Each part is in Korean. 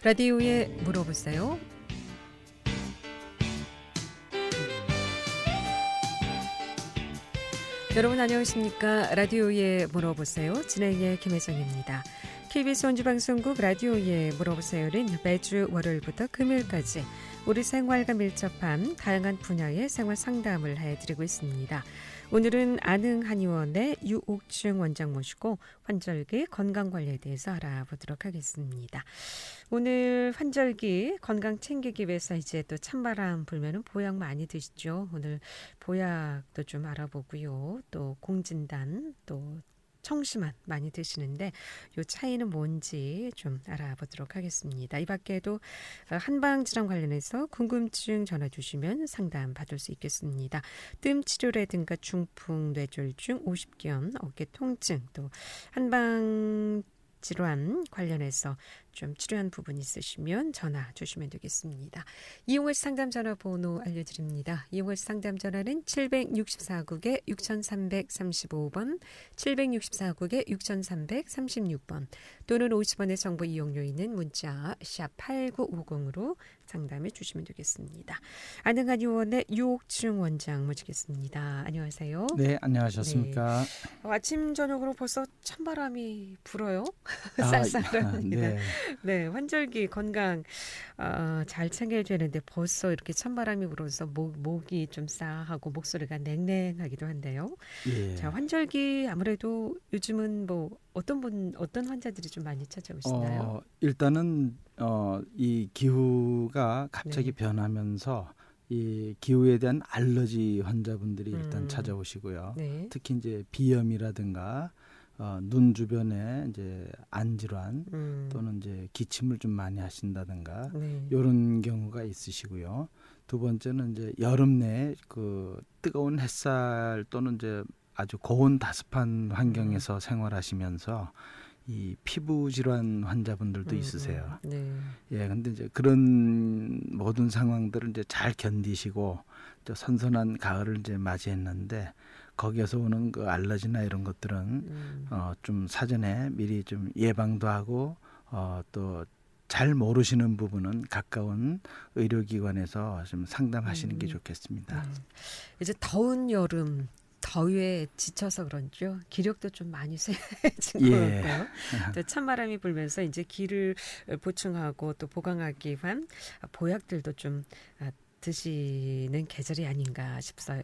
라디오에 물어보세요. 여러분 안녕하십니까? 라디오에 물어보세요. 진행의 김혜정입니다. KBS 원주방송국 라디오에 물어보세요는 매주 월요일부터 금요일까지 우리 생활과 밀접한 다양한 분야의 생활 상담을 해드리고 있습니다. 오늘은 아능 한의원의 유옥중 원장 모시고 환절기 건강관리에 대해서 알아보도록 하겠습니다. 오늘 환절기 건강 챙기기 위해서 이제 또 찬바람 불면은 보약 많이 드시죠. 오늘 보약도 좀 알아보고요. 또 공진단 또 청심환 많이 드시는데 요 차이는 뭔지 좀 알아보도록 하겠습니다. 이 밖에도 한방질환 관련해서 궁금증 전화 주시면 상담 받을 수 있겠습니다. 뜸 치료라든가 중풍, 뇌졸중, 오십견, 어깨 통증, 또 한방 질환 관련해서 좀 치료한 부분 있으시면 전화 주시면 되겠습니다. 이용할 상담 전화번호 알려드립니다. 이용할 상담 전화는 764국에 6335번, 764국에 6336번 또는 50원의 정보 이용료 있는 문자 샵 8950으로 상담해 주시면 되겠습니다. 아능한의원의 유옥중 원장 모시겠습니다. 안녕하세요. 네, 안녕하셨습니까? 네. 아침 저녁으로 벌써 찬바람이 불어요. 쌀쌀한. 네. 네, 환절기 건강 잘 챙겨야 되는데 벌써 이렇게 찬바람이 불어서 목이 좀 싸하고 목소리가 냉랭하기도 한데요. 예. 자, 환절기 아무래도 요즘은 뭐 어떤 환자들이 좀 많이 찾아오시나요? 일단은 이 기후가 갑자기 변하면서 이 기후에 대한 알러지 환자분들이 일단 찾아오시고요. 네. 특히 이제 비염이라든가 눈 주변에 이제 안질환 또는 이제 기침을 좀 많이 하신다든가 네. 이런 경우가 있으시고요. 두 번째는 이제 여름 내에 그 뜨거운 햇살 또는 이제 아주 고온 다습한 환경에서 생활하시면서 이 피부 질환 환자분들도 있으세요. 네. 예, 근데 이제 그런 모든 상황들을 이제 잘 견디시고 저 선선한 가을을 이제 맞이했는데 거기에서 오는 그 알러지나 이런 것들은 좀 사전에 미리 좀 예방도 하고 또 잘 모르시는 부분은 가까운 의료기관에서 좀 상담하시는 게 좋겠습니다. 이제 더운 여름 더위에 지쳐서 그런지요. 기력도 좀 많이 쇠해진 것 같고요. 또 찬바람이 불면서 이제 기를 보충하고 또 보강하기 위한 보약들도 좀 드시는 계절이 아닌가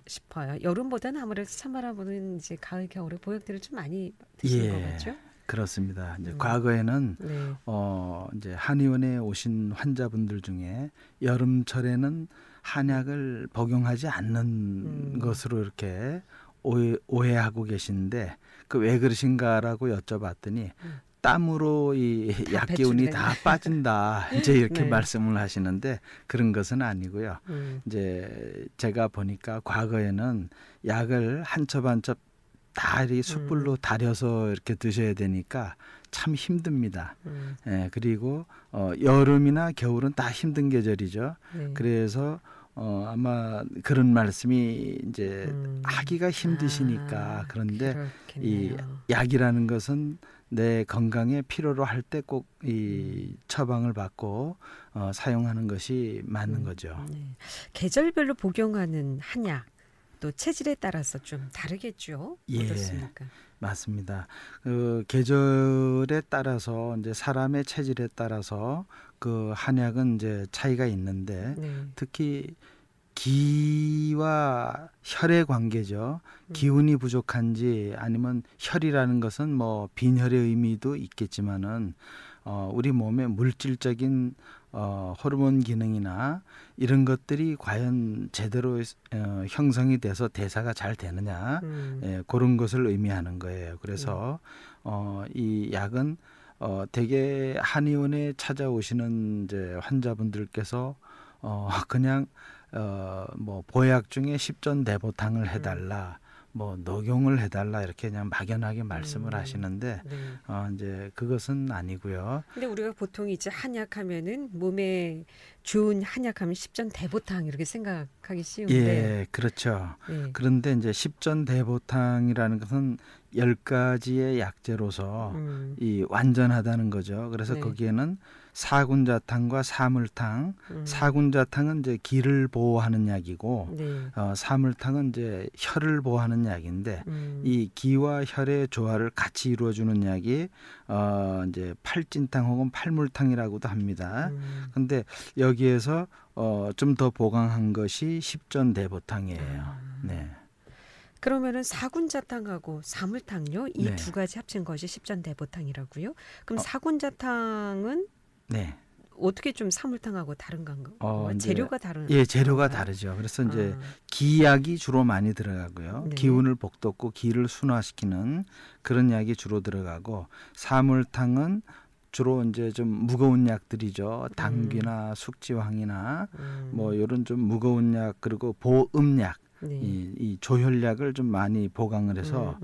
싶어요. 여름보다는 아무래도 찬바람보다는 이제 가을, 겨울에 보약들을 좀 많이 드시는 것 같죠? 그렇습니다. 이제 과거에는 네. 이제 한의원에 오신 환자분들 중에 여름철에는 한약을 복용하지 않는 것으로 이렇게 오해하고 계신데 그 왜 그러신가라고 여쭤봤더니 땀으로 이 약기운이 다 빠진다. 이제 이렇게 네. 말씀을 하시는데 그런 것은 아니고요. 이제 제가 보니까 과거에는 약을 한 첩 한 첩 다 이 숯불로 달여서 이렇게 드셔야 되니까 참 힘듭니다. 예, 그리고 여름이나 겨울은 다 힘든 계절이죠. 네. 그래서 아마 그런 말씀이 이제 하기가 힘드시니까 그런데 그렇겠네요. 이 약이라는 것은 내 건강에 필요로 할 때 꼭 이 처방을 받고 사용하는 것이 맞는 거죠. 네. 계절별로 복용하는 한약 또 체질에 따라서 좀 다르겠죠? 어떻습니까? 맞습니다. 그 계절에 따라서 이제 사람의 체질에 따라서 그 한약은 이제 차이가 있는데 특히 기와 혈의 관계죠. 기운이 부족한지 아니면 혈이라는 것은 뭐 빈혈의 의미도 있겠지만은 우리 몸의 물질적인 호르몬 기능이나 이런 것들이 과연 제대로 형성이 돼서 대사가 잘 되느냐 그런 것을 의미하는 거예요. 그래서 이 약은 대개 한의원에 찾아오시는 이제 환자분들께서 그냥 뭐 보약 중에 십전대보탕을 해달라, 뭐 녹용을 해달라 이렇게 그냥 막연하게 말씀을 하시는데 이제 그것은 아니고요. 근데 우리가 보통 이제 한약하면은 몸에 좋은 한약하면 십전대보탕 이렇게 생각하기 쉬운데. 예, 그렇죠. 그런데 이제 십전대보탕이라는 것은 10가지의 약재로서 이 완전하다는 거죠. 그래서 거기에는 사군자탕과 사물탕. 사군자탕은 이제 기를 보호하는 약이고 네. 사물탕은 이제 혈을 보호하는 약인데 이 기와 혈의 조화를 같이 이루어주는 약이 이제 팔진탕 혹은 팔물탕이라고도 합니다. 근데 여기에서 좀 더 보강한 것이 십전대보탕이에요. 네. 그러면은 사군자탕하고 사물탕요? 이 네. 두 가지 합친 것이 십전대보탕이라고요? 그럼 사군자탕은 네. 어떻게 좀 사물탕하고 다른 건가요? 이제 재료가 다른 재료가 건가요? 다르죠. 그래서 이제 아, 기약이 주로 많이 들어가고요. 네. 기운을 북돋고 기를 순화시키는 그런 약이 주로 들어가고 사물탕은 주로 이제 좀 무거운 약들이죠. 당귀나 숙지황이나 뭐 이런 좀 무거운 약 그리고 보음약 네. 이 조혈약을 좀 많이 보강을 해서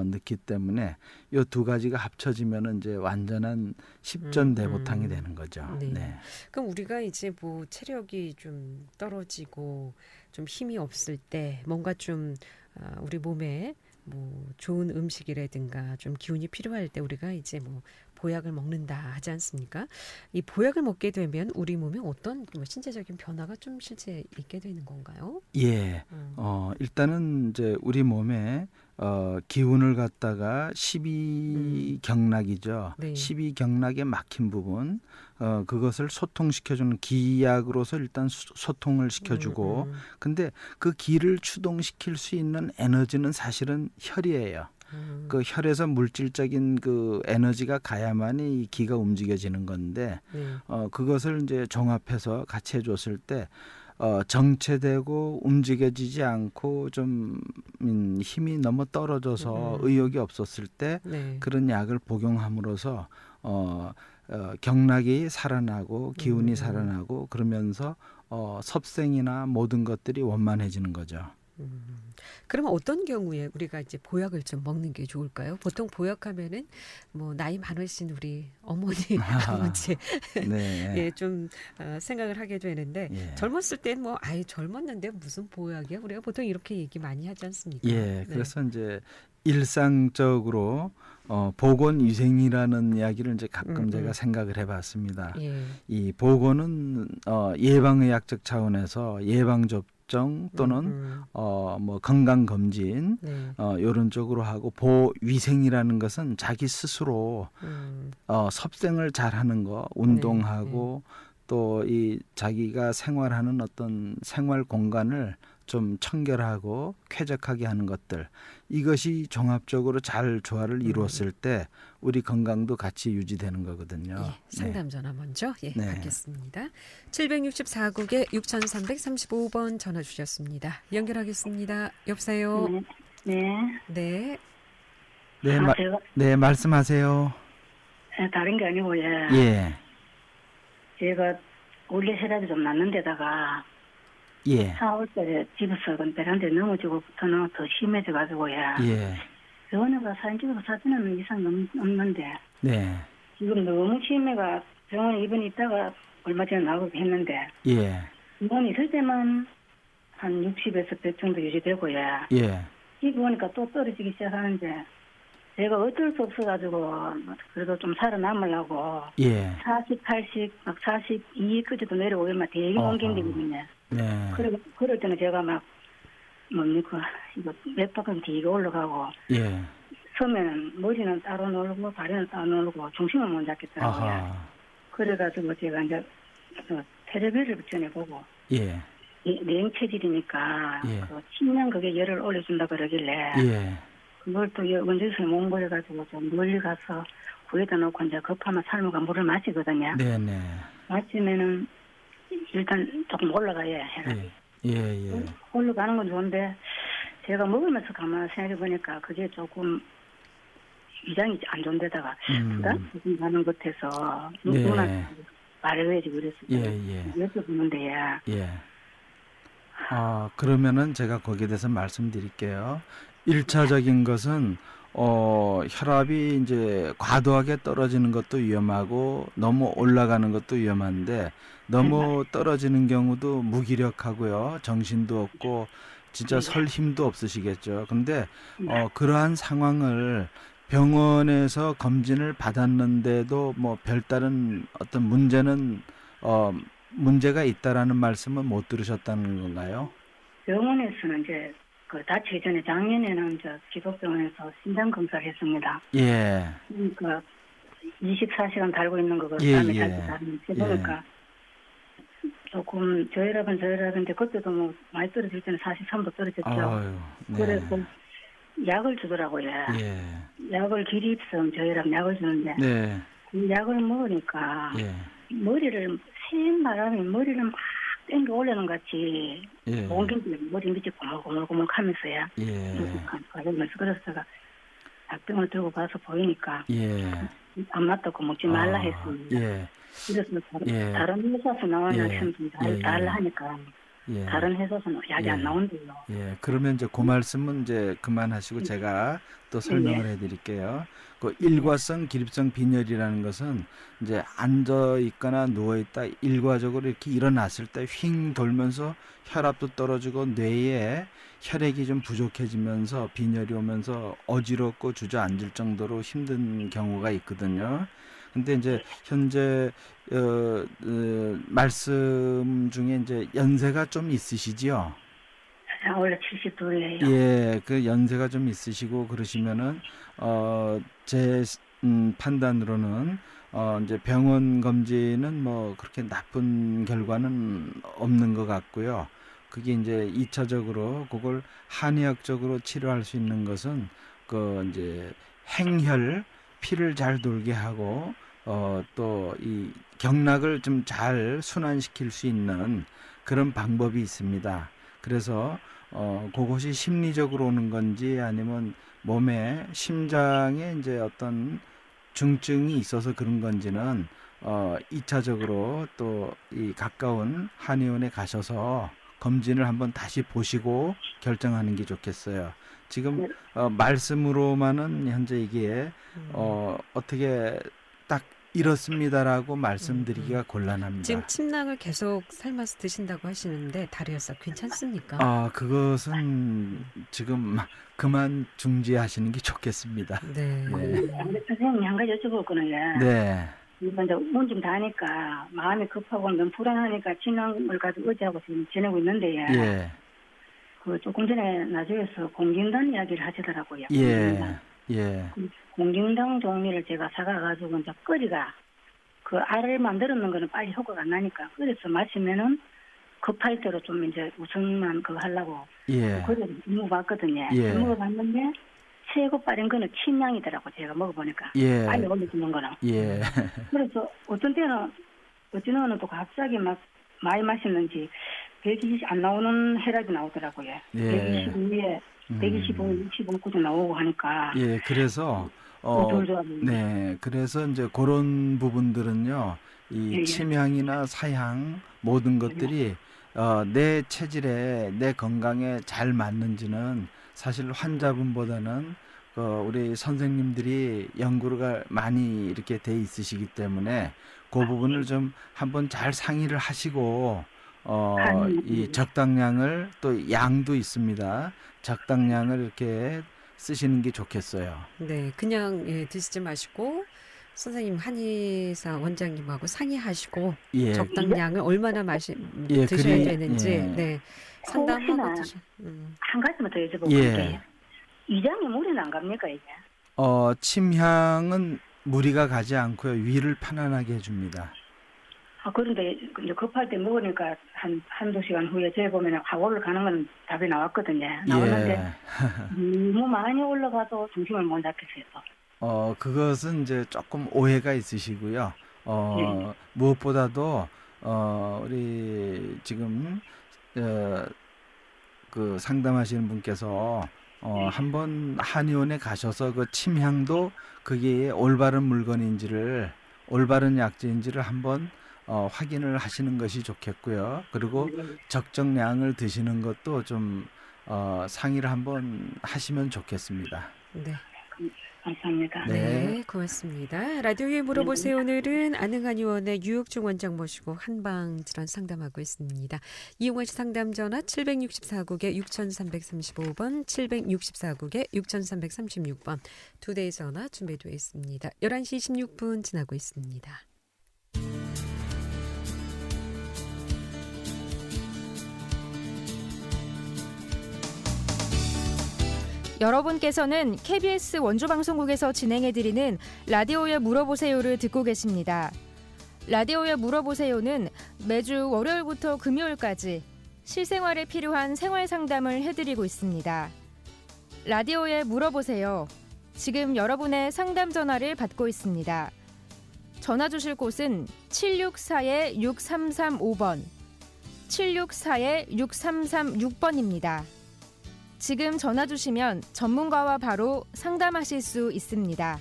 넣기 때문에 이 두 가지가 합쳐지면은 이제 완전한 십전대보탕이 되는 거죠. 네. 네. 그럼 우리가 이제 뭐 체력이 좀 떨어지고 좀 힘이 없을 때 뭔가 좀 우리 몸에 뭐 좋은 음식이라든가 좀 기운이 필요할 때 우리가 이제 뭐 보약을 먹는다 하지 않습니까? 이 보약을 먹게 되면 우리 몸에 어떤 뭐 신체적인 변화가 좀 실제 있게 되는 건가요? 예. 일단은 이제 우리 몸에 기운을 갖다가 십이경락이죠. 네. 십이경락에 막힌 부분, 그것을 소통시켜주는 기약으로서 일단 소통을 시켜주고, 근데 그 기를 추동시킬 수 있는 에너지는 사실은 혈이에요. 그 혈에서 물질적인 그 에너지가 가야만이 이 기가 움직여지는 건데, 네. 그것을 이제 종합해서 같이 해줬을 때, 정체되고 움직여지지 않고 좀 힘이 너무 떨어져서 의욕이 없었을 때 네. 그런 약을 복용함으로써 경락이 살아나고 기운이 살아나고 그러면서 섭생이나 모든 것들이 원만해지는 거죠. 그러면 어떤 경우에 우리가 이제 보약을 좀 먹는 게 좋을까요? 보통 보약하면은 뭐 나이 많으신 우리 어머니, 아버지 네. 예, 좀 생각을 하게 되는데 예. 젊었을 때는 뭐 아이 젊었는데 무슨 보약이야? 우리가 보통 이렇게 얘기 많이 하지 않습니까? 예. 네. 그래서 이제 일상적으로 보건위생이라는 이야기를 이제 가끔 제가 생각을 해봤습니다. 예. 이 보건은 예방의학적 차원에서 예방 접종 또는 뭐 건강 검진 네. 이런 쪽으로 하고 보위생이라는 것은 자기 스스로 섭생을 잘하는 거, 운동하고 또 이 자기가 생활하는 어떤 생활 공간을 좀 청결하고 쾌적하게 하는 것들, 이것이 종합적으로 잘 조화를 이루었을 때 우리 건강도 같이 유지되는 거거든요. 예, 상담 전화 먼저 네. 받겠습니다. 764국에 6335번 전화 주셨습니다. 연결하겠습니다. 여보세요. 네. 네. 네, 제가 네, 말씀하세요. 다른 게 아니고 예. 제가 원래 혈압이 좀 낮는 데다가 예. 4월달에 집에서 베란다에 넘어지고부터는 더 심해져가지고 예. 병원에 가서 사진 찍어서 사진은 이상 없는데 네. 지금 너무 심해가 병원에 입원에 있다가 얼마 전에 나오고 했는데 예. 입원에 있을 때만 한 60에서 100 정도 유지되고 예. 집에 오니까 또 떨어지기 시작하는데 제가 어쩔 수 없어가지고 그래도 좀 살아남으려고 예. 40, 80, 막 42까지도 내려오면 되게 옮긴다거든요. 네. 그럴 때는 제가 막 뭡니까 이거 몇 바퀴 되게 올라가고 예. 서면은 머리는 따로 놀고 다리는 따로 놀고 중심을 못 잡겠더라고요. 아하. 그래가지고 제가 이제 텔레비를 전에 보고 예. 냉 체질이니까 예. 그 10년 그게 열을 올려준다 그러길래 예. 그걸 또 원주에서 몽골해가지고 좀 멀리 가서 구에다 놓고 이제 급하면 삶아가 물을 마시거든요. 네네. 마시면은 일단 조금 올라가야 해라. 예. 올라가는 건 좋은데 제가 먹으면서 가만히 생각해 보니까 그게 조금 위장이 안 좋은데다가 부담 가는 것 같아서 누구나 말해야지 그랬어요. 여쭤보는데 예. 그러면은 제가 거기에 대해서 말씀드릴게요. 1차적인 것은 혈압이 이제 과도하게 떨어지는 것도 위험하고 너무 올라가는 것도 위험한데 너무 떨어지는 경우도 무기력하고요. 정신도 없고 진짜 설 힘도 없으시겠죠. 근데 그러한 상황을 병원에서 검진을 받았는데도 뭐 별다른 어떤 문제가 있다라는 말씀은 못 들으셨다는 건가요? 병원에서는 이제 그 다치기 전에 작년에는 이제 기독병원에서 심장 검사를 했습니다. 예. 그러니까 24시간 달고 있는 거 예, 다음에 예. 달고 다니면서 해보니까 조금 저혈압인데 그때도 뭐 많이 떨어질 때는 43도 떨어졌죠. 아유, 네. 그래서 약을 주더라고요. 예. 약을 기립성 저혈압 약을 주는데 네. 그 약을 먹으니까 예. 센 바람이 머리를 막 땡겨 올리는 같이 예. 머리 밑이 고물고물하면서요. 예. 그러면서 그래서 제가 약병을 들고 가서 보이니까 예. 안 맞다고 먹지 말라 했습니다. 예. 그래서 예. 다른 회사에서 나온 예. 약품들이 예. 달라 하니까 예. 다른 회사에서는 약이 예. 안 나온대요. 예. 그러면 이제 그 말씀은 이제 그만하시고 제가 또 설명을 예. 해드릴게요. 그 일과성 기립성 빈혈이라는 것은 이제 앉아 있거나 누워 있다 일과적으로 이렇게 일어났을 때 휙 돌면서 혈압도 떨어지고 뇌에 혈액이 좀 부족해지면서 빈혈이 오면서 어지럽고 주저앉을 정도로 힘든 경우가 있거든요. 근데 이제 현재 말씀 중에 이제 연세가 좀 있으시지요? 원래 72예요. 예, 그 연세가 좀 있으시고 그러시면은 제 판단으로는 이제 병원 검진은 뭐 그렇게 나쁜 결과는 없는 것 같고요. 그게 이제 2차적으로 그걸 한의학적으로 치료할 수 있는 것은 그 이제 행혈 피를 잘 돌게 하고 또 이 경락을 좀 잘 순환시킬 수 있는 그런 방법이 있습니다. 그래서 그것이 심리적으로 오는 건지 아니면 몸에 심장에 이제 어떤 중증이 있어서 그런 건지는 2차적으로 또 이 가까운 한의원에 가셔서 검진을 한번 다시 보시고 결정하는 게 좋겠어요. 지금 말씀으로만은 현재 이게 어떻게 딱 이렇습니다라고 말씀드리기가 곤란합니다. 지금 침낭을 계속 삶아서 드신다고 하시는데 다리에서 괜찮습니까? 그것은 지금 그만 중지하시는 게 좋겠습니다. 네. 네. 선생님이 한 가지 여쭤봤거든요. 네. 이번 이제 운좀 다니까 마음이 급하고 너무 불안하니까 침낭을 가지고 의지하고 지금 지내고 있는데요. 예. 그 조금 전에 나주에서 공진단 이야기를 하시더라고요. 예. 예. 공진당 종류를 제가 사가가지고 이제 끓이가 그 알을 만들었는 거는 빨리 효과가 안 나니까 끓여서 마시면은 급할 대로 좀 이제 우선만 그거 하려고 예. 그래서 먹어봤거든요. 예. 먹어봤는데 최고 빠른 거는 침량이더라고 제가 먹어보니까 예. 빨리 올려주는 거는. 예. 그래서 어떤 때는 또 갑자기 막 많이 마셨는지 120 안 나오는 혈압이 나오더라고요. 예. 125에 125, 65까지 나오고 하니까. 예, 그래서 네, 그래서 이제 그런 부분들은요, 이 침향이나 사향 모든 것들이 내 체질에 내 건강에 잘 맞는지는 사실 환자분보다는 우리 선생님들이 연구가 많이 이렇게 돼 있으시기 때문에 그 부분을 좀 한번 잘 상의를 하시고 이 적당량을 또 양도 있습니다. 적당량을 이렇게 쓰시는 게 좋겠어요. 네, 그냥 드시지 마시고 선생님 한의사 원장님하고 상의하시고 예. 적당량을 얼마나 예, 드셔야 되는지 예. 상담하고 한 가지만 더 여쭤보고 예. 위장에 무리는 안 갑니까 이게? 침향은 무리가 가지 않고요. 위를 편안하게 해줍니다. 그런데 이제 급할 때 먹으니까 한두 시간 후에 재 보면 확 올라가는 건 답이 나왔거든요. 나왔는데 너무 많이 올라가도 중심을 못 잡겠어요. 그것은 이제 조금 오해가 있으시고요. 무엇보다도 우리 지금 그 상담하시는 분께서 한번 한의원에 가셔서 그 침향도 그게 올바른 물건인지를 올바른 약재인지를 한번 확인을 하시는 것이 좋겠고요. 그리고 적정량을 드시는 것도 좀 상의를 한번 하시면 좋겠습니다. 네. 감사합니다. 네, 고맙습니다. 라디오에 물어보세요. 오늘은 안흥한 의원의 유혁중 원장 모시고 한방 질환 상담하고 있습니다. 이용하실 상담 전화 764국에 6335번, 764국에 6336번 두 대의 전화 준비되어 있습니다. 11시 26분 지나고 있습니다. 여러분께서는 KBS 원주방송국에서 진행해드리는 라디오에 물어보세요를 듣고 계십니다. 라디오에 물어보세요는 매주 월요일부터 금요일까지 실생활에 필요한 생활 상담을 해드리고 있습니다. 라디오에 물어보세요. 지금 여러분의 상담 전화를 받고 있습니다. 전화 주실 곳은 764-6335번, 764-6336번입니다. 지금 전화 주시면 전문가와 바로 상담하실 수 있습니다.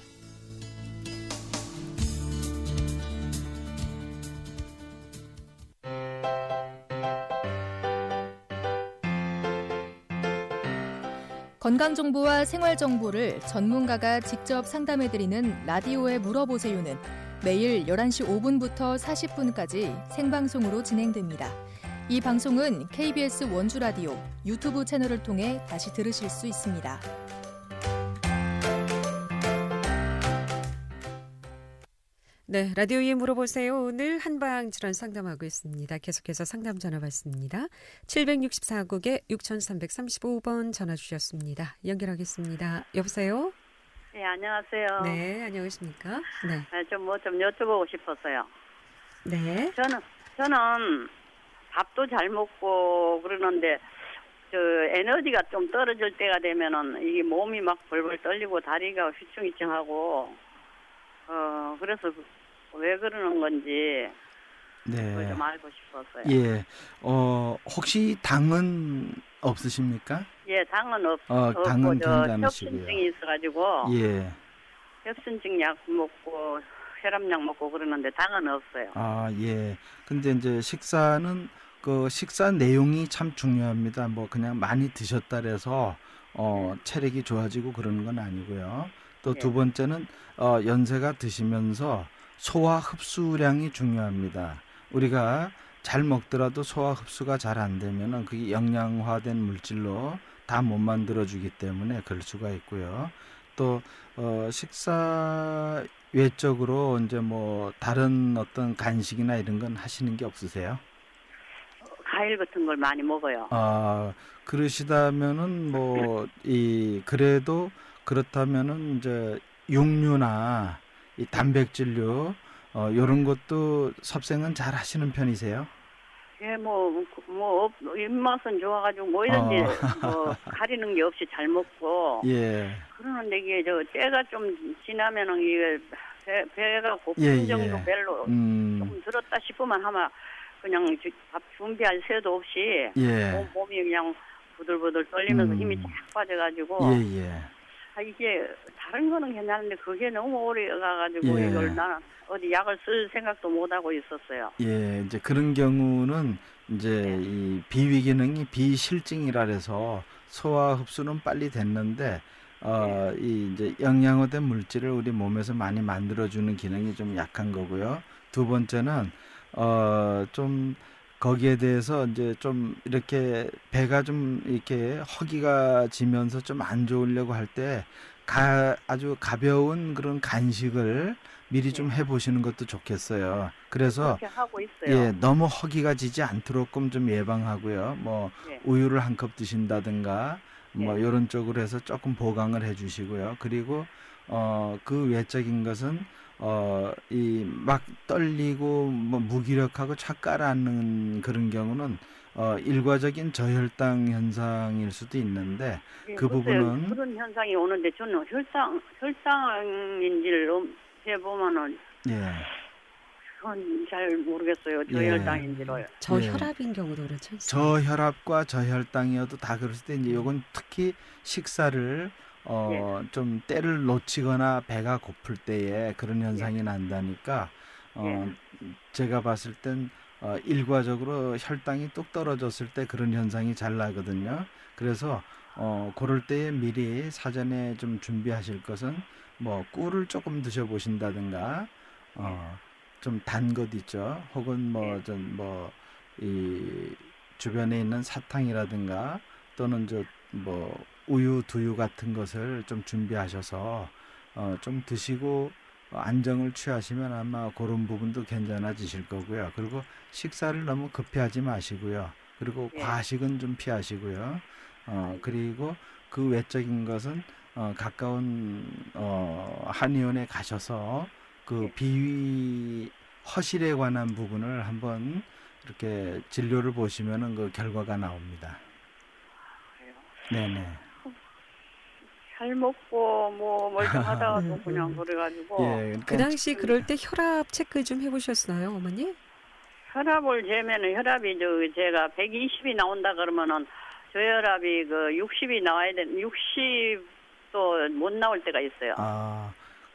건강정보와 생활정보를 전문가가 직접 상담해드리는 라디오에 물어보세요는 매일 11시 5분부터 40분까지 생방송으로 진행됩니다. 이 방송은 KBS 원주라디오 유튜브 채널을 통해 다시 들으실 수 있습니다. 네, 라디오에 물어보세요. 오늘 한방 질환 상담하고 있습니다. 계속해서 상담 전화 받습니다. 764국에 6335번 전화 주셨습니다. 연결하겠습니다. 여보세요? 네, 안녕하세요. 네, 안녕하십니까? 네. 좀 여쭤보고 싶었어요. 네. 저는 밥도 잘 먹고 그러는데 에너지가 좀 떨어질 때가 되면은 이게 몸이 막 벌벌 떨리고 다리가 휘청휘청하고 그래서 왜 그러는 건지 그걸 좀 알고 싶었어요. 예. 혹시 당은 없으십니까? 예, 당은 당은 없고 괜찮으시고요. 협심증이 있어가지고 예. 협심증 약 먹고 혈압약 먹고 그러는데 당은 없어요. 아, 예. 근데 이제 식사는 식사 내용이 참 중요합니다. 뭐 그냥 많이 드셨다 그래서 체력이 좋아지고 그러는 건 아니고요. 또 두 번째는 연세가 드시면서 소화 흡수량이 중요합니다. 우리가 잘 먹더라도 소화 흡수가 잘 안 되면은 그게 영양화된 물질로 다 못 만들어주기 때문에 그럴 수가 있고요. 또 식사 외적으로 이제 뭐 다른 어떤 간식이나 이런 건 하시는 게 없으세요? 과일 같은 걸 많이 먹어요. 그러시다면은 그래도 그렇다면은 이제 육류나 이 단백질류 요런 것도 섭생은 잘 하시는 편이세요? 예, 입맛은 좋아가지고 뭐든지 가리는 게 없이 잘 먹고. 예. 그러는데 이게 때가 좀 지나면은 이게 배가 고픈 정도 별로 조금 들었다 싶으면 아마 그냥 밥 준비할 새도 없이 몸이 그냥 부들부들 떨리면서 힘이 쫙 빠져가지고. 이게 다른 거는 괜찮은데 그게 너무 오래 가가지고 이걸 나는 어디 약을 쓸 생각도 못 하고 있었어요. 예, 이제 그런 경우는 이제 이 비위 기능이 비실증이라 해서 소화 흡수는 빨리 됐는데 이 이제 영양화된 물질을 우리 몸에서 많이 만들어주는 기능이 좀 약한 거고요. 두 번째는 좀 거기에 대해서 이제 좀 이렇게 배가 좀 이렇게 허기가 지면서 좀 안 좋으려고 할 때 아주 가벼운 그런 간식을 미리 좀 해보시는 것도 좋겠어요. 그래서 그렇게 하고 있어요. 너무 허기가 지지 않도록끔 좀 예방하고요. 우유를 한 컵 드신다든가 이런 쪽으로 해서 조금 보강을 해주시고요. 그리고 그 외적인 것은 이 막 떨리고 무기력하고 착 가라앉는 그런 경우는 일과적인 저혈당 현상일 수도 있는데 그 부분은 그런 현상이 오는데 저는 혈당인지를 해보면은 그건 잘 모르겠어요. 저혈당인지를. 저혈압인 경우도 그렇죠. 저혈압과 저혈당이어도 다 그랬을 때 이제 요건 특히 식사를 좀 때를 놓치거나 배가 고플 때에 그런 현상이 난다니까 제가 봤을 땐 일과적으로 혈당이 뚝 떨어졌을 때 그런 현상이 잘 나거든요. 그래서 그럴 때에 미리 사전에 좀 준비하실 것은 뭐 꿀을 조금 드셔보신다든가 좀 단 것 있죠. 혹은 이 주변에 있는 사탕이라든가 또는 뭐 우유, 두유 같은 것을 좀 준비하셔서 좀 드시고 안정을 취하시면 아마 그런 부분도 괜찮아지실 거고요. 그리고 식사를 너무 급히 하지 마시고요. 그리고 과식은 좀 피하시고요. 그리고 그 외적인 것은 가까운 한의원에 가셔서 그 비위 허실에 관한 부분을 한번 이렇게 진료를 보시면은 그 결과가 나옵니다. 네네. 잘 먹고 뭐 멀쩡하다가도 그냥 그래가지고. 그러니까 그 당시 그럴 때 혈압 체크 좀 해보셨나요, 어머니? 혈압을 재면은 혈압이 제가 120이 나온다 그러면은 저혈압이 60이 나와야 되는 60도 못 나올 때가 있어요.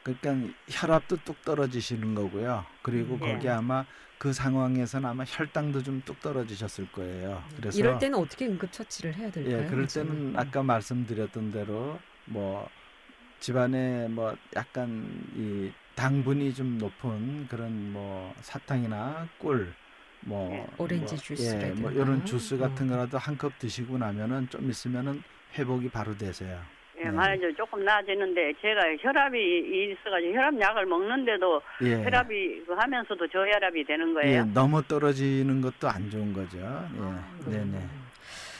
그러니까 혈압도 뚝 떨어지시는 거고요. 그리고 거기 아마 그 상황에서는 아마 혈당도 좀 뚝 떨어지셨을 거예요. 그래서 이럴 때는 어떻게 응급처치를 해야 될까요? 그럴 때는 아까 말씀드렸던 대로 뭐 집안에 뭐 약간 이 당분이 좀 높은 그런 뭐 사탕이나 꿀, 오렌지 주스라든가 뭐 이런 주스 같은 거라도 한 컵 드시고 나면은 좀 있으면은 회복이 바로 되세요. 말이죠. 조금 나아지는데 제가 혈압이 있어가지고 혈압약을 먹는데도 혈압이 하면서도 저혈압이 되는 거예요. 너무 떨어지는 것도 안 좋은 거죠. 네네.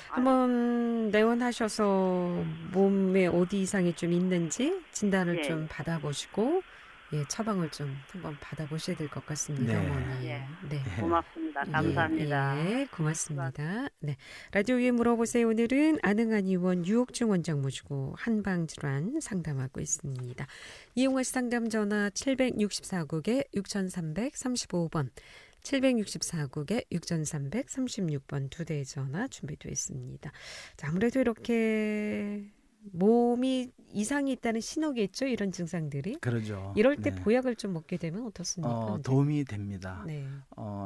한번 내원하셔서 몸에 어디 이상이 좀 있는지 진단을 좀 받아보시고 처방을 좀 한번 받아보셔야 될 것 같습니다. 어머니. 네. 고맙습니다. 감사합니다. 고맙습니다. 네. 라디오에 물어보세요. 오늘은 안흥한 의원 유옥중 원장 모시고 한방질환 상담하고 있습니다. 이용하시 상담 전화 764국에 6335번 764국에 6336번 2대의 전화 준비되어 있습니다. 자, 아무래도 이렇게 몸이 이상이 있다는 신호겠죠, 이런 증상들이. 그러죠. 이럴 때 보약을 좀 먹게 되면 어떻습니까? 도움이 됩니다. 네.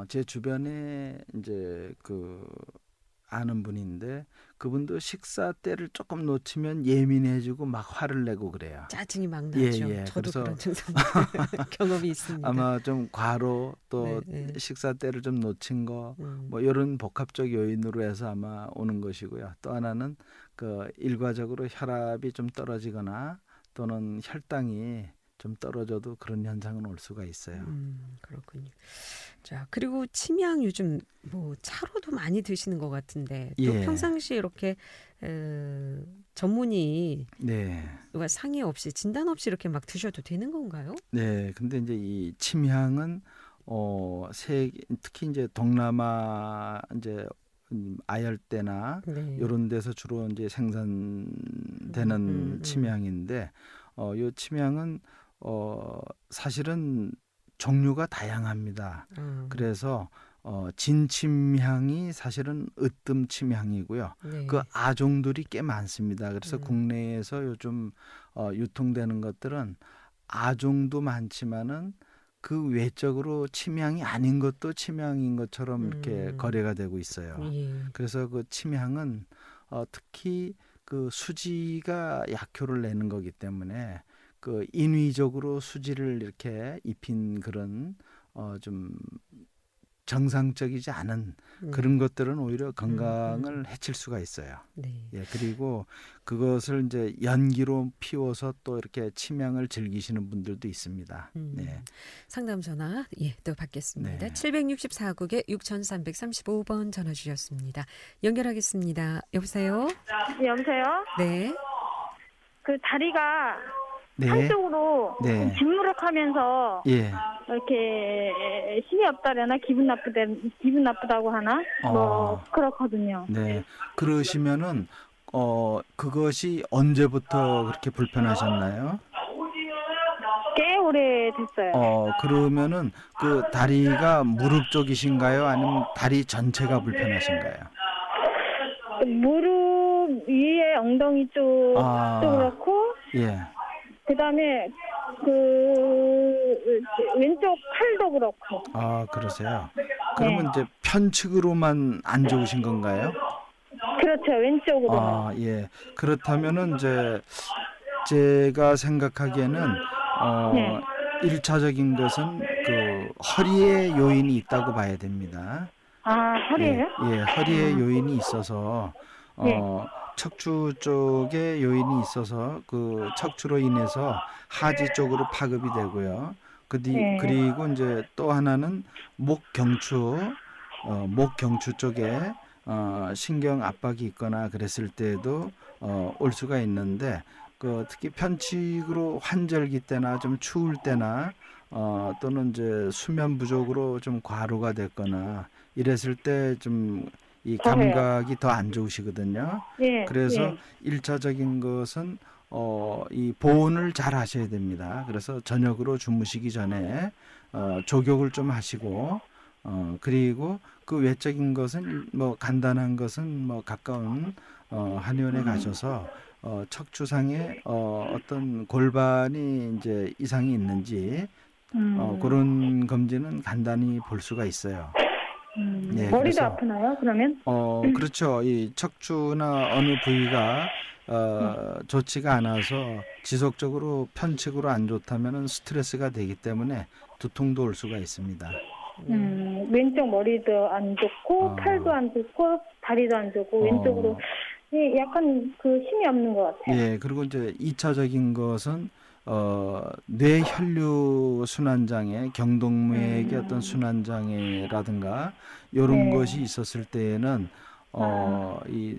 제 주변에 이제 아는 분인데 그분도 식사 때를 조금 놓치면 예민해지고 막 화를 내고 그래요. 짜증이 막 나죠. 저도 그런 증상 경험이 있습니다. 아마 좀 과로 또 식사 때를 좀 놓친 거 뭐 이런 복합적 요인으로 해서 아마 오는 것이고요. 또 하나는 일과적으로 혈압이 좀 떨어지거나 또는 혈당이 좀 떨어져도 그런 현상은 올 수가 있어요. 그렇군요. 자, 그리고 침향 요즘 뭐 차로도 많이 드시는 것 같은데 또 평상시에 이렇게 전문의 누가 상의 없이 진단 없이 이렇게 막 드셔도 되는 건가요? 네, 근데 이제 이 침향은 특히 이제 동남아 이제 아열대나 이런 데서 주로 이제 생산되는 침향인데 이 침향은 사실은 종류가 다양합니다. 그래서 진침향이 사실은 으뜸침향이고요. 그 아종들이 꽤 많습니다. 그래서 국내에서 요즘 유통되는 것들은 아종도 많지만은 그 외적으로 침향이 아닌 것도 침향인 것처럼 이렇게 거래가 되고 있어요. 그래서 그 침향은 특히 그 수지가 약효를 내는 거기 때문에 인위적으로 수지를 이렇게 입힌 그런 좀 정상적이지 않은 그런 것들은 오히려 건강을 해칠 수가 있어요. 그리고 그것을 이제 연기로 피워서 또 이렇게 침향을 즐기시는 분들도 있습니다. 상담 전화 또 받겠습니다. 764국에 6335번 전화 주셨습니다. 연결하겠습니다. 여보세요? 여보세요? 네. 그 다리가 한쪽으로 짓무룩하면서 이렇게 힘이 없다려나 기분 나쁘다고 하나 뭐 그렇거든요. 네, 그러시면은 그것이 언제부터 그렇게 불편하셨나요? 꽤 오래 됐어요. 그러면은 그 다리가 무릎 쪽이신가요? 아니면 다리 전체가 불편하신가요? 무릎 위에 엉덩이 쪽도 그렇고. 그다음에 왼쪽 팔도 그렇고. 그러세요? 그러면 이제 편측으로만 안 좋으신 건가요? 그렇죠. 그렇죠. 왼쪽으로. 아, 예. 그렇다면은 이제 제가 생각하기에는 네. 1차적인 것은 그 허리에 요인이 있다고 봐야 됩니다. 아, 허리에요? 예, 허리에 요인이 있어서 척추 쪽에 요인이 있어서 그 척추로 인해서 하지 쪽으로 파급이 되고요. 그리고 이제 또 하나는 목 경추 쪽에 신경 압박이 있거나 그랬을 때도 올 수가 있는데 특히 편측으로 환절기 때나 좀 추울 때나 또는 이제 수면 부족으로 좀 과로가 됐거나 이랬을 때 좀 이 감각이 더 안 좋으시거든요. 그래서 1차적인 것은 이 보온을 잘 하셔야 됩니다. 그래서 저녁으로 주무시기 전에 족욕을 좀 하시고 그리고 그 외적인 것은 뭐 간단한 것은 뭐 가까운 한의원에 가셔서 척추상에 어떤 골반이 이제 이상이 있는지 그런 검진은 간단히 볼 수가 있어요. 머리도 아프나요? 그러면? 그렇죠. 이 척추나 어느 부위가 좋지가 않아서 지속적으로 편측으로 안 좋다면은 스트레스가 되기 때문에 두통도 올 수가 있습니다. 왼쪽 머리도 안 좋고 팔도 안 좋고 다리도 안 좋고 왼쪽으로 약간 그 힘이 없는 것 같아요. 예, 그리고 이제 2차적인 것은 뇌혈류 순환장애, 경동맥의 어떤 순환장애라든가 이런 것이 있었을 때에는 이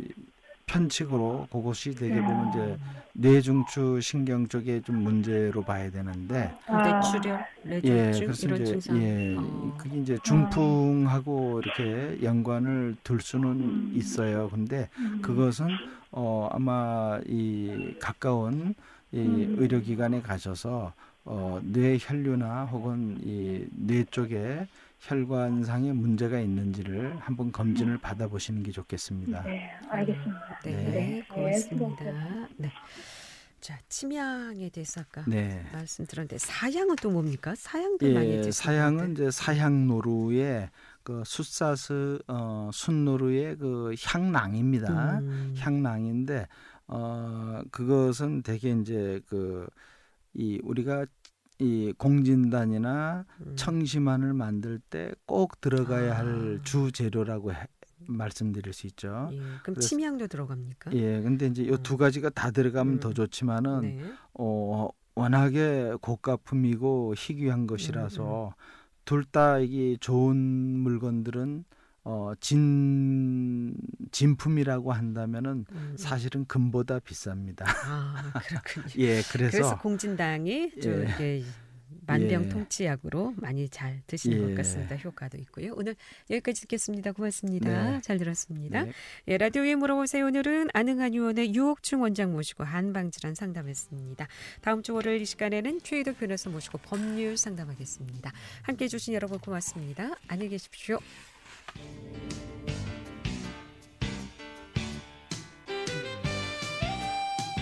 편측으로 그것이 되게 보면 이제 뇌중추 신경 쪽에 좀 문제로 봐야 되는데 뇌출혈, 뇌졸중 그래서 이런 이제 증상. 그게 이제 중풍하고 이렇게 연관을 둘 수는 있어요. 근데 그것은 아마 이 가까운 이 의료기관에 가셔서 뇌혈류나 혹은 이 뇌 쪽에 혈관상에 문제가 있는지를 한번 검진을 받아보시는 게 좋겠습니다. 네, 알겠습니다. 네, 고맙습니다. 네. 자, 침향에 대해서 아까 말씀드렸는데 사향은 또 뭡니까? 사향도 많이 드시는 사향은 이제 사향노루의 그 숫사스 순노루의 그 향낭입니다. 향낭인데 그것은 되게 이제 이 우리가 이 공진단이나 청심환을 만들 때 꼭 들어가야 할 주 재료라고 말씀드릴 수 있죠. 그럼 침향도 들어갑니까? 근데 이제 이 두 가지가 다 들어가면 더 좋지만은 워낙에 고가품이고 희귀한 것이라서 둘 다 이게 좋은 물건들은 진품이라고 한다면은 사실은 금보다 비쌉니다. 아, 그렇군요. 그래서 공진당이 좀 이렇게 만병통치약으로 많이 잘 드시는 것 같습니다. 효과도 있고요. 오늘 여기까지 듣겠습니다. 고맙습니다. 잘 들었습니다. 라디오에 물어보세요. 오늘은 안흥한 의원의 유옥충 원장 모시고 한방질환 상담했습니다. 다음 주 월요일 이 시간에는 최희덕 변호사 모시고 법률 상담하겠습니다. 함께해 주신 여러분 고맙습니다. 안녕히 계십시오.